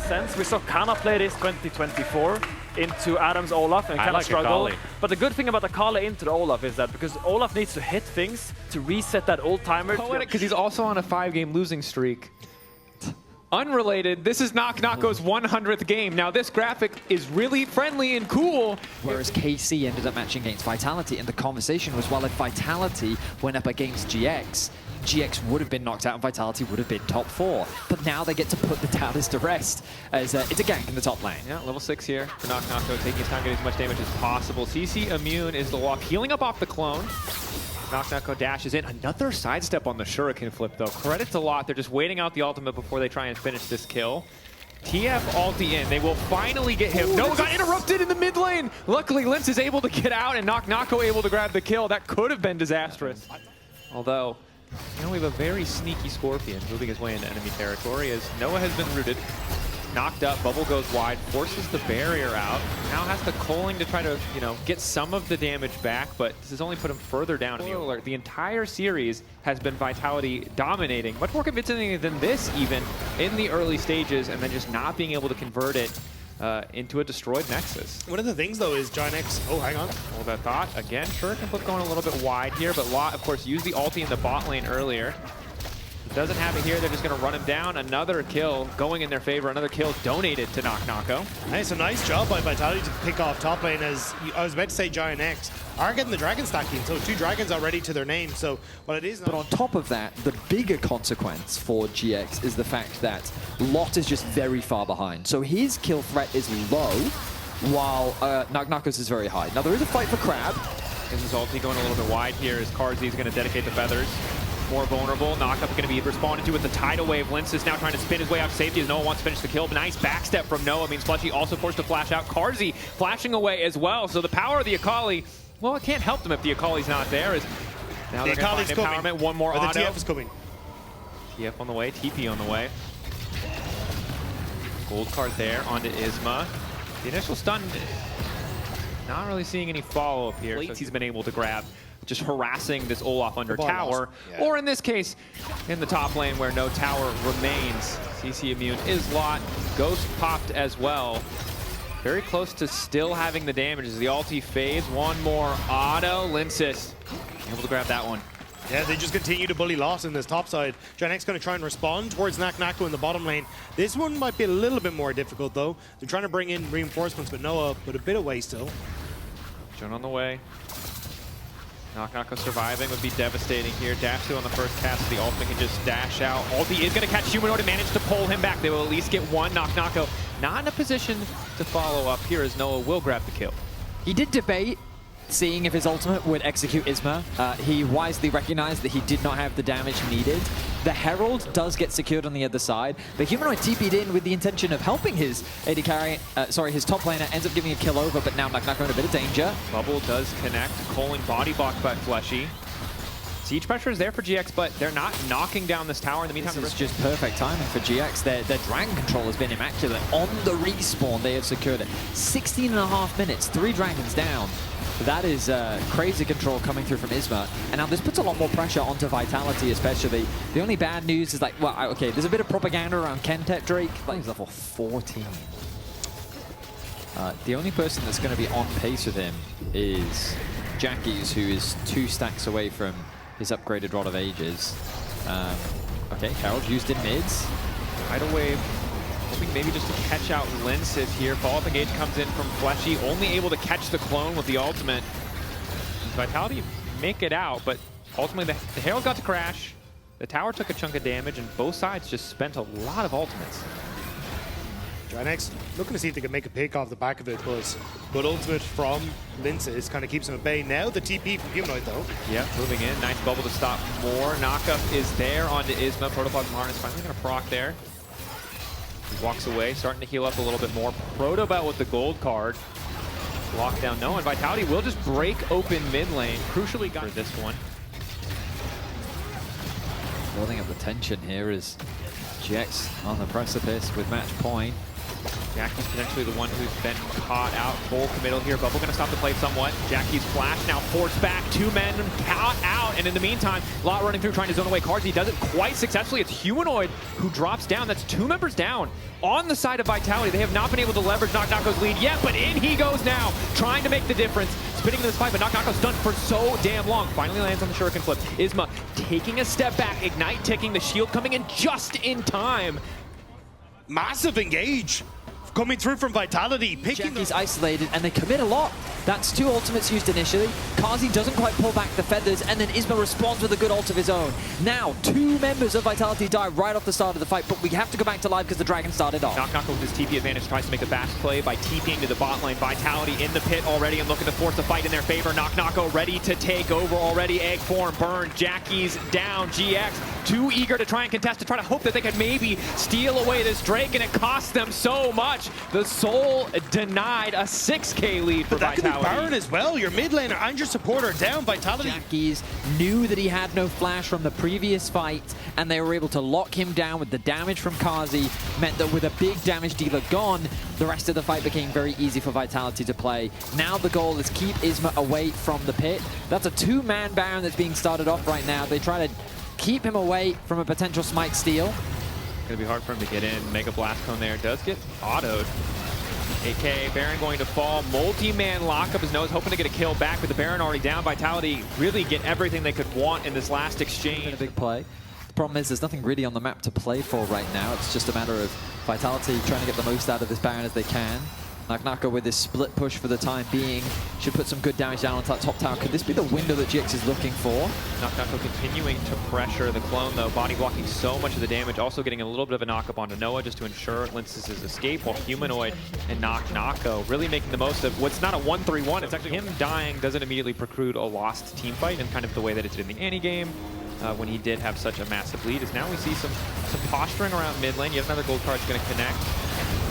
sense. We saw Kana play this 2024 into Adam's Olaf and kind of struggle. But the good thing about Akali into the Olaf is that because Olaf needs to hit things to reset that old timer. Because he's also on a 5-game losing streak. Unrelated, this is Nako's 100th game. Now this graphic is really friendly and cool. Whereas KC ended up matching against Vitality, and the conversation was, well, if Vitality went up against GX, GX would have been knocked out and Vitality would have been top 4. But now they get to put the Doubters to rest as it's a gank in the top lane. Yeah, level 6 here for Nako, taking his time, getting as much damage as possible. CC immune is the walk, healing up off the clone. Nako dashes in. Another sidestep on the Shuriken flip, though. Credit to Lot. They're just waiting out the ultimate before they try and finish this kill. TF ulti in. They will finally get him. No, got interrupted in the mid lane. Luckily, Lyncas is able to get out and Nako able to grab the kill. That could have been disastrous. Although, you know, we have a very sneaky Scorpion moving his way into enemy territory as Noah has been rooted. Knocked up, bubble goes wide, forces the barrier out. Now has the culling to try to, you know, get some of the damage back, but this has only put him further down in the alert. The entire series has been Vitality dominating, much more convincingly than this even in the early stages, and then just not being able to convert it into a destroyed Nexus. One of the things though is GIANTX, oh hang on. Hold that thought, again, Shuriken flip going a little bit wide here, but Lot, of course, used the ulti in the bot lane earlier. Doesn't have it here, they're just going to run him down. Another kill going in their favor, another kill donated to Nako. Hey, it's a nice job by Vitality to pick off top lane, as I was about to say GIANTX are getting the dragon stacking, so 2 dragons already to their name, so what it is. But on top of that, the bigger consequence for GX is the fact that Lot is just very far behind. So his kill threat is low, while Nako's is very high. Now there is a fight for Crab. This is ulti going a little bit wide here as Carzzy is going to dedicate the feathers. More vulnerable. Knockup going to be responded to with the tidal wave. Lyncas now trying to spin his way out to safety as Noah wants to finish the kill. Nice backstep from Noah means Fleshy also forced to flash out. Carzzy flashing away as well. So the power of the Akali, well, it can't help them if the Akali's not there. As now they're going to find empowerment. One more auto. The TF is coming. TF on the way. TP on the way. Gold card there onto Isma. The initial stun, not really seeing any follow-up here. So he's been able to grab, just harassing this Olaf under tower, or in this case, in the top lane where no tower remains. CC immune is Lot, Ghost popped as well. Very close to still having the damage as the ulti fades. One more auto, Lyncas able to grab that one. Yeah, they just continue to bully Lot in this top side. GIANTX going to try and respond towards Nako in the bottom lane. This one might be a little bit more difficult though. They're trying to bring in reinforcements, but Noah put a bit away still. Jun on the way. Nako surviving would be devastating here. Dash 2 on the first cast, the ultimate can just dash out. Ulti is going to catch humanoid and manage to pull him back. They will at least get one. Nako not in a position to follow up here as Noah will grab the kill. He did debate seeing if his ultimate would execute Isma. He wisely recognized that he did not have the damage needed. The Herald does get secured on the other side, but Humanoid TP'd in with the intention of helping his AD carry, his top laner, ends up giving a kill over, but now Nako in a bit of danger. Bubble does connect, Colin body blocked by Fleshy. Siege pressure is there for GX, but they're not knocking down this tower in the meantime. This is just perfect timing for GX. Their dragon control has been immaculate. On the respawn, they have secured it. 16.5 minutes, 3 dragons down. That is crazy control coming through from Isma. And now this puts a lot more pressure onto Vitality especially. The only bad news is like, well, okay, there's a bit of propaganda around Kentet Drake. But he's level 14. The only person that's going to be on pace with him is Jackie's, who is 2 stacks away from his upgraded Rod of Ages. Okay, Harold used in mids. Tidal wave. Hoping maybe just to catch out Lyncas here. Follow-up engage comes in from Fleshy, only able to catch the clone with the ultimate. Vitality make it out, but ultimately the Herald got to crash. The tower took a chunk of damage, and both sides just spent a lot of ultimates. GIANTX looking to see if they can make a pick off the back of it, but good ultimate from Lyncas kind of keeps him at bay. Now the TP from Humanoid though. Yeah, moving in. Nice bubble to stop more. Knockup is there onto Isma. Protoplasm Harness finally going to proc there. He walks away, starting to heal up a little bit more. Protobelt with the gold card. Lockdown, no, and Vitality will just break open mid lane. Crucially got for this one. Building up the tension here is GX on the precipice with match point. Jackie's potentially the one who's been caught out. Full committal here. Bubble going to stop the play somewhat. Jackie's flash now forced back. 2 men caught out. And in the meantime, Lot running through trying to zone away. Carzzy does it quite successfully. It's Humanoid who drops down. That's 2 members down on the side of Vitality. They have not been able to leverage Nako's lead yet, but in he goes now, trying to make the difference. Spinning into this fight, but Nako's stunned for so damn long. Finally lands on the Shuriken flip. Isma taking a step back. Ignite ticking. The shield coming in just in time. Massive engage coming through from Vitality, picking Jackie's isolated, and they commit a lot. That's 2 ultimates used initially. Carzzy doesn't quite pull back the feathers, and then Isma responds with a good ult of his own. Now, 2 members of Vitality die right off the start of the fight, but we have to go back to live because the Dragon started off. Nako with his TP advantage tries to make a fast play by TPing to the bot lane. Vitality in the pit already and looking to force the fight in their favor. Nako ready to take over already. Egg form burned. Jackie's down. GX too eager to try and contest, to try to hope that they could maybe steal away this Drake, and it costs them so much. The Soul denied a 6K lead for Vitality. That could be Baron as well. Your mid laner and your supporter down. Vitality. Jackie's knew that he had no flash from the previous fight, and they were able to lock him down with the damage from Carzzy. Meant that with a big damage dealer gone, the rest of the fight became very easy for Vitality to play. Now the goal is keep Isma away from the pit. That's a 2-man Baron that's being started off right now. They try to keep him away from a potential smite steal. Gonna be hard for him to get in. Mega Blast Cone there. Does get autoed. AK, Baron going to fall. Multi-man lockup as Noah's hoping to get a kill back, with the Baron already down. Vitality really get everything they could want in this last exchange. A big play. The problem is there's nothing really on the map to play for right now. It's just a matter of Vitality trying to get the most out of this Baron as they can. Nako with this split push for the time being should put some good damage down on that top tower. Could this be the window that GX is looking for? Nako continuing to pressure the clone though, body blocking so much of the damage, also getting a little bit of a knock-up onto Noah just to ensure Lyncas' escape, while Humanoid and Nako really making the most of what's not a 1-3-1. It's actually him dying doesn't immediately preclude a lost team fight, and kind of the way that it did in the Annie game. When he did have such a massive lead, is now we see some posturing around mid lane. Yet another gold card's going to connect.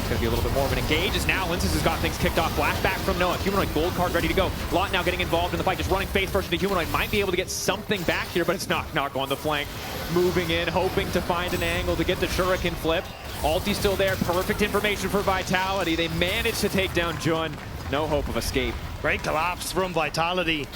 It's going to be a little bit more of an engage, as now Lyncas has got things kicked off. Flashback from Noah. Humanoid gold card ready to go. Lot now getting involved in the fight, just running face first into Humanoid. Might be able to get something back here, but it's Nako on the flank. Moving in, hoping to find an angle to get the Shuriken flip. Ulti's still there. Perfect information for Vitality. They managed to take down Jun. No hope of escape. Great collapse from Vitality.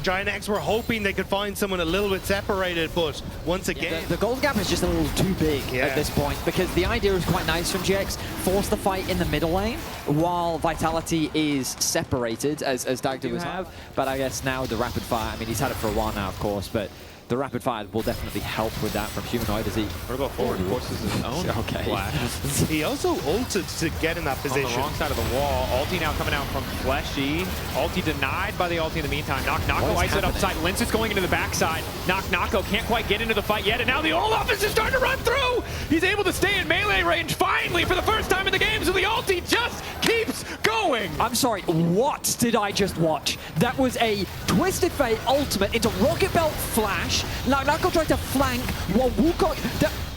GIANTX were hoping they could find someone a little bit separated, but once again... The gold gap is just a little too big at this point, because the idea is quite nice from GX. Force the fight in the middle lane while Vitality is separated, as Dagda was have. But I guess now the rapid fire, I mean, he's had it for a while now, of course, but the rapid fire will definitely help with that from Humanoid as he... What about forward? Forces his own flash. He also ulted to get in that position. On the wrong side of the wall. Ulti now coming out from Fleshy. Ulti denied by the ulti in the meantime. Nako isolated upside. Lyncas going into the backside. Nako can't quite get into the fight yet, and now the Olaf is just starting to run through! He's able to stay in melee range finally for the first time in the game, so the ulti just keeps going! I'm sorry, what did I just watch? That was a Twisted Fate ultimate into Rocket Belt flash. Now Nako tried to flank while Wukong...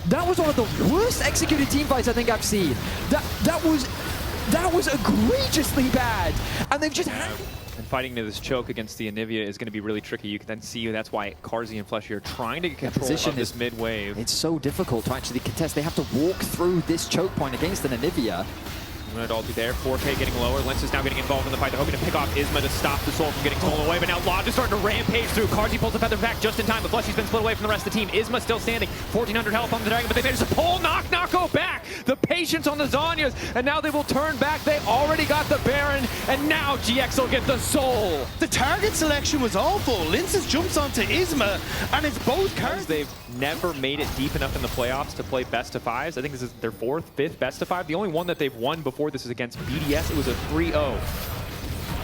That was one of the worst executed team fights I think I've seen. That was egregiously bad. And they've just had... And fighting to this choke against the Anivia is going to be really tricky. You can then see that's why Carzzy and Fleshy are trying to get control of this mid wave. It's so difficult to actually contest. They have to walk through this choke point against an Anivia. Ulti there, 4K getting lower. Lyncas now getting involved in the fight. They're hoping to pick off Isma to stop the Soul from getting stolen away, but now Lot is starting to rampage through. Carzzy pulls the feather back just in time, but Fleshy's been split away from the rest of the team. Isma still standing, 1,400 health on the Dragon, but they managed to pull Nako back. The patience on the Zhonya's, and now they will turn back. They already got the Baron, and now GX will get the Soul. The target selection was awful. Lyncas jumps onto Isma, and it's both cards. They've never made it deep enough in the playoffs to play best of fives. I think this is their 4th, 5th best of 5. The only one that they've won before this is against Vedius. It was a 3-0.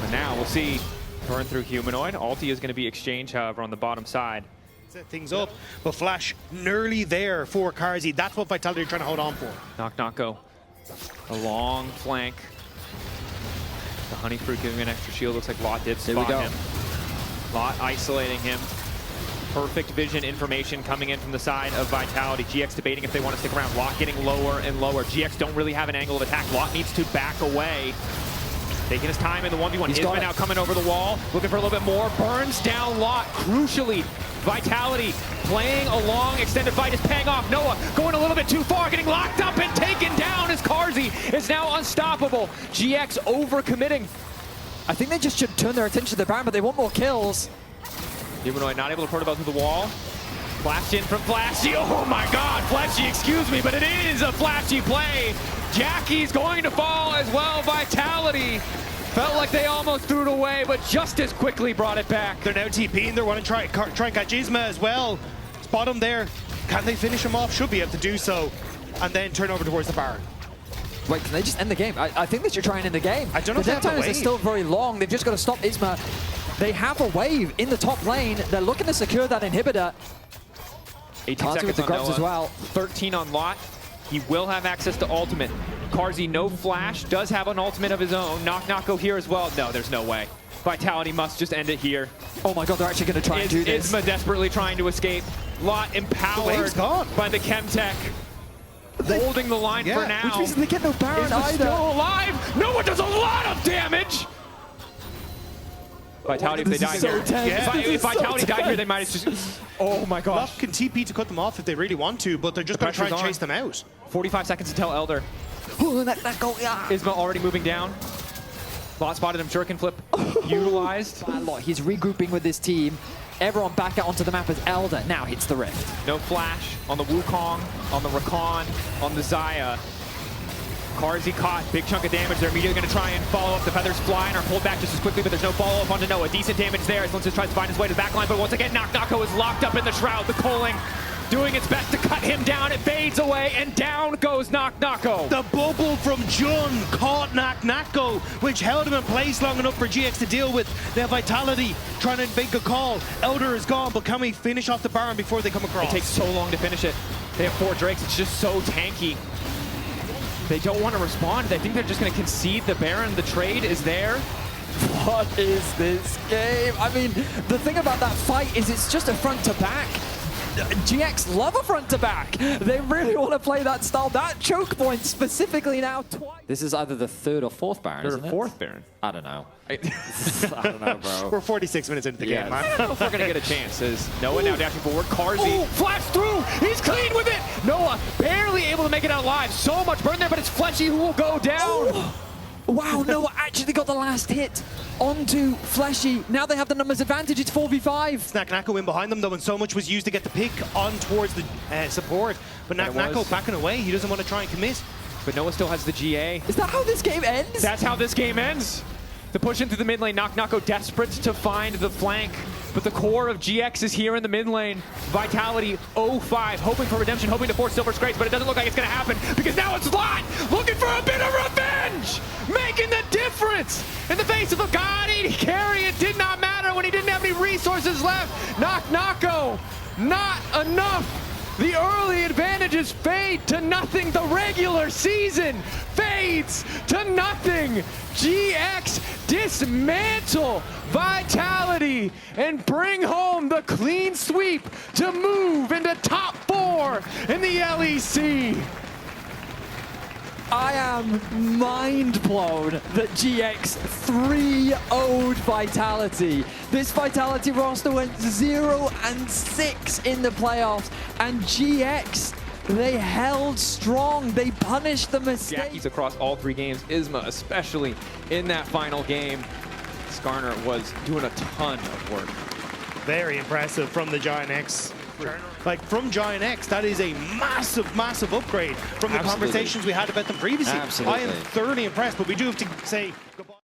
But now we'll see. Burn through Humanoid. Ulti is going to be exchanged, however, on the bottom side. Set things up, but Flash nearly there for Carzzy. That's what Vitality are trying to hold on for. Nako. A long flank. The Honey Fruit giving him an extra shield. Looks like Lot did spot him. Lot isolating him. Perfect vision information coming in from the side of Vitality. GX debating if they want to stick around. Lot getting lower and lower. GX don't really have an angle of attack. Lot needs to back away. Taking his time in the 1v1. Isma now coming over the wall. Looking for a little bit more. Burns down Lot. Crucially, Vitality playing along, extended fight is paying off. Noah going a little bit too far, getting locked up and taken down as Carzzy is now unstoppable. GX overcommitting. I think they just should turn their attention to the Baron, but they want more kills. Humanoid not able to portable through the wall. Flashed in from Fleshy. Oh my god, Fleshy, excuse me, but it is a flashy play. Jackie's going to fall as well. Vitality felt like they almost threw it away, but just as quickly brought it back. They're now TPing. They want to try and catch Isma as well. Spot him there. Can they finish him off? Should be able to do so. And then turn over towards the Baron. Wait, can they just end the game? I think they should try and end the game. I don't know if the they have death a times are wave. still very long. They've just got to stop Isma. They have a wave in the top lane. They're looking to secure that inhibitor. 18 Carzzy seconds with the on grubs Noah. as well. 13 on Lot. He will have access to ultimate. Carzzy, no flash, does have an ultimate of his own. Nako here as well. No, there's no way. Vitality must just end it here. Oh my god, they're actually going to try and do this. Isma desperately trying to escape. Lot empowered by the Chemtech. Holding the line for now. Which means they get no Baron Isma either. still alive. Noah does a lot of damage. Vitality, if they die here. If Vitality died here, they might have just... Oh my gosh. Olaf can TP to cut them off if they really want to, but they're just going to try and chase them out. 45 seconds until Elder. Isma already moving down. Lot spotted him, shuriken flip utilized. He's regrouping with his team. Everyone back out onto the map as Elder now hits the rift. No flash on the Wukong, on the Rakan, on the Xayah. Carzzy caught, big chunk of damage. They're immediately going to try and follow up. The feathers fly and are pulled back just as quickly, but there's no follow-up onto Noah. Decent damage there as Lyncas tries to find his way to the backline, but once again, Nako is locked up in the shroud. The culling doing its best to cut him down. It fades away, and down goes Nako. The bubble from Jun caught Nako, which held him in place long enough for GX to deal with. Their Vitality trying to make a call. Elder is gone, but can we finish off the Baron before they come across? It takes so long to finish it. They have 4 Drakes. It's just so tanky. They don't want to respond. They think they're just going to concede the Baron. The trade is there. What is this game? I mean, the thing about that fight is it's just a front to back. GX love a front to back. They really want to play that style. That choke point specifically now twice. This is either the 3rd or 4th Baron, isn't it? 4th Baron. I don't know. I don't know, bro. We're 46 minutes into the game, man. I don't know if we're going to get a chance. As Noah now dashing forward. Carzzy flash through. He's clean with it. Noah barely able to make it out alive. So much burn there, but it's Fleshy who will go down. Wow, Noah actually got the last hit onto Fleshy. Now they have the numbers advantage. It's 4v5. Nako in behind them, though, and so much was used to get the pick on towards the support. But Nako backing away. He doesn't want to try and commit. But Noah still has the GA. Is that how this game ends? That's how this game ends. The push into the mid lane. Nako desperate to find the flank. But the core of GX is here in the mid lane. Vitality 0-5, hoping for redemption, hoping to force Silver's grace, but it doesn't look like it's going to happen because now it's Lot looking for a bit of revenge, making the difference in the face of a god AD carry. It did not matter when he didn't have any resources left. Nako, not enough. The early advantages fade to nothing. The regular season fades to nothing. GX dismantle Vitality and bring home the clean sweep to move into top 4 in the LEC. I am mind blown that GX 3-0'd Vitality. This Vitality roster went 0-6 in the playoffs, and GX, they held strong. They punished the mistake. Jackie's across all 3 games. Isma, especially in that final game. Skarner was doing a ton of work. Very impressive from the GIANTX. Like, from GIANTX, that is a massive, massive upgrade from the conversations we had about them previously. Absolutely. I am thoroughly impressed, but we do have to say